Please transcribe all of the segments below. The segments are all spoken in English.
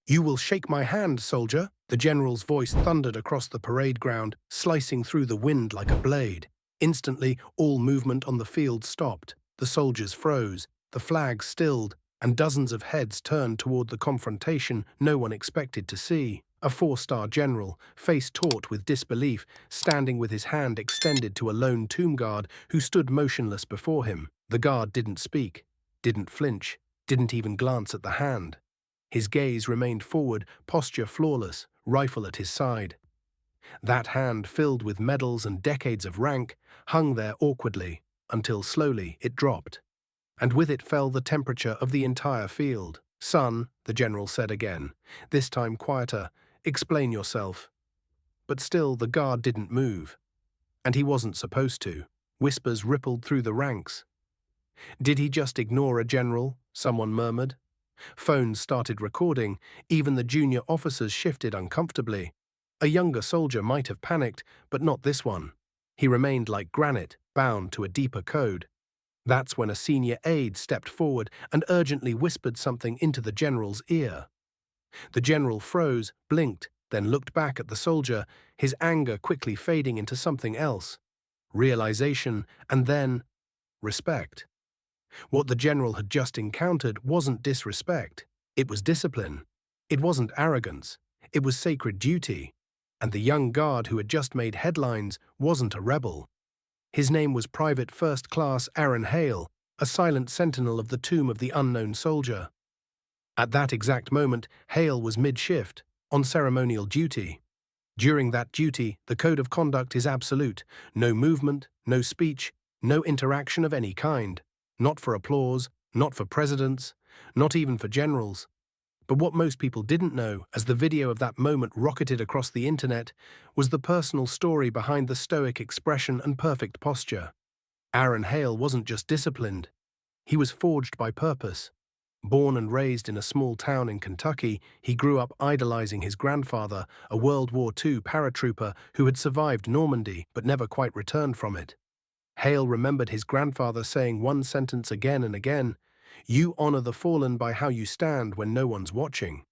"You will shake my hand, soldier," the general's voice thundered across the parade ground, slicing through the wind like a blade. Instantly, all movement on the field stopped. The soldiers froze, the flags stilled, and dozens of heads turned toward the confrontation no one expected to see. A four-star general, face taut with disbelief, standing with his hand extended to a lone tomb guard who stood motionless before him. The guard didn't speak, didn't flinch, didn't even glance at the hand. His gaze remained forward, posture flawless, rifle at his side. That hand, filled with medals and decades of rank, hung there awkwardly, until slowly it dropped. And with it fell the temperature of the entire field. "Son," the general said again, this time quieter, "explain yourself." But still the guard didn't move. And he wasn't supposed to. Whispers rippled through the ranks. "Did he just ignore a general?" someone murmured. Phones started recording, even the junior officers shifted uncomfortably. A younger soldier might have panicked, but not this one. He remained like granite, bound to a deeper code. That's when a senior aide stepped forward and urgently whispered something into the general's ear. The general froze, blinked, then looked back at the soldier, his anger quickly fading into something else. Realization, and then respect. What the general had just encountered wasn't disrespect. It was discipline. It wasn't arrogance. It was sacred duty. And the young guard who had just made headlines wasn't a rebel. His name was Private First Class Aaron Hale, a silent sentinel of the tomb of the unknown soldier. At that exact moment, Hale was mid-shift, on ceremonial duty. During that duty, the code of conduct is absolute. No movement, no speech, no interaction of any kind. Not for applause, not for presidents, not even for generals. But what most people didn't know, as the video of that moment rocketed across the internet, was the personal story behind the stoic expression and perfect posture. Aaron Hale wasn't just disciplined. He was forged by purpose. Born and raised in a small town in Kentucky, he grew up idolizing his grandfather, a World War II paratrooper who had survived Normandy but never quite returned from it. Hale remembered his grandfather saying one sentence again and again, "You honor the fallen by how you stand when no one's watching."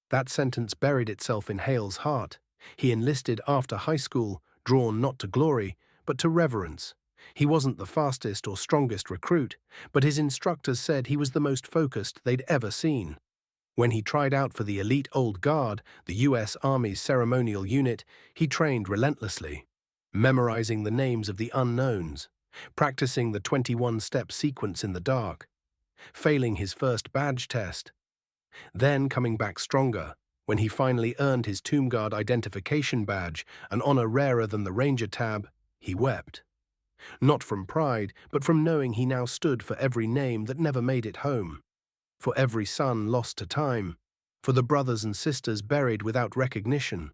That sentence buried itself in Hale's heart. He enlisted after high school, drawn not to glory, but to reverence. He wasn't the fastest or strongest recruit, but his instructors said he was the most focused they'd ever seen. When he tried out for the elite Old Guard, the U.S. Army's ceremonial unit, he trained relentlessly, memorizing the names of the unknowns, practicing the 21-step sequence in the dark, failing his first badge test, then coming back stronger. When he finally earned his Tomb Guard identification badge, an honor rarer than the Ranger tab, he wept. Not from pride, but from knowing he now stood for every name that never made it home, for every son lost to time, for the brothers and sisters buried without recognition.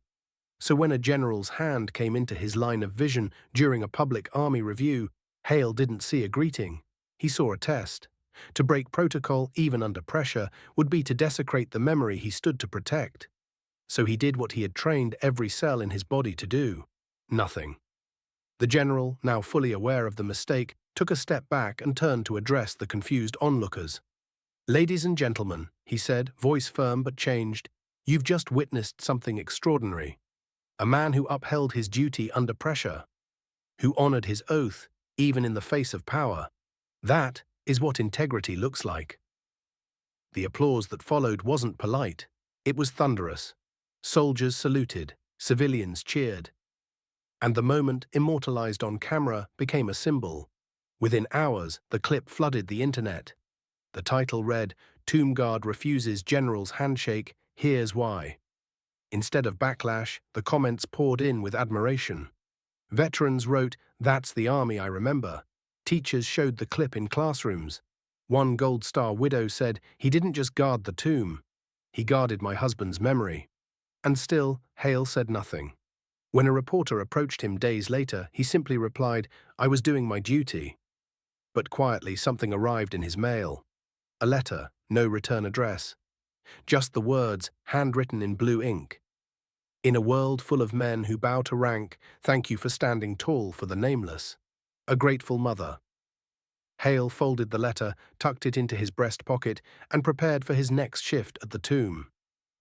So when a general's hand came into his line of vision during a public army review, Hale didn't see a greeting. He saw a test. To break protocol, even under pressure, would be to desecrate the memory he stood to protect. So he did what he had trained every cell in his body to do: nothing. The general, now fully aware of the mistake, took a step back and turned to address the confused onlookers. "Ladies and gentlemen," he said, voice firm but changed, "you've just witnessed something extraordinary. A man who upheld his duty under pressure, who honored his oath, even in the face of power. That is what integrity looks like." The applause that followed wasn't polite. It was thunderous. Soldiers saluted, civilians cheered. And the moment, immortalized on camera, became a symbol. Within hours, the clip flooded the internet. The title read, "Tomb Guard Refuses General's Handshake, Here's Why." Instead of backlash, the comments poured in with admiration. Veterans wrote, "That's the army I remember." Teachers showed the clip in classrooms. One Gold Star widow said, "He didn't just guard the tomb. He guarded my husband's memory." And still, Hale said nothing. When a reporter approached him days later, he simply replied, "I was doing my duty." But quietly, something arrived in his mail. A letter, no return address. Just the words, handwritten in blue ink. "In a world full of men who bow to rank, thank you for standing tall for the nameless. A grateful mother." Hale folded the letter, tucked it into his breast pocket, and prepared for his next shift at the tomb.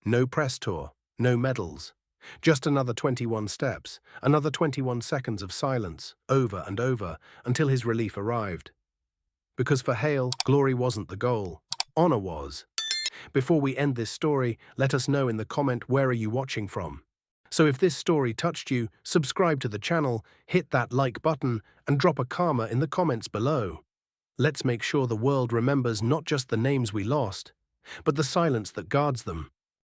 No press tour, no medals. Just another 21 steps, another 21 seconds of silence, over and over, until his relief arrived. Because for Hale, glory wasn't the goal. Honor was. Before we end this story, let us know in the comment where are you watching from. So if this story touched you, subscribe to the channel, hit that like button, and drop a karma in the comments below. Let's make sure the world remembers not just the names we lost, but the silence that guards them.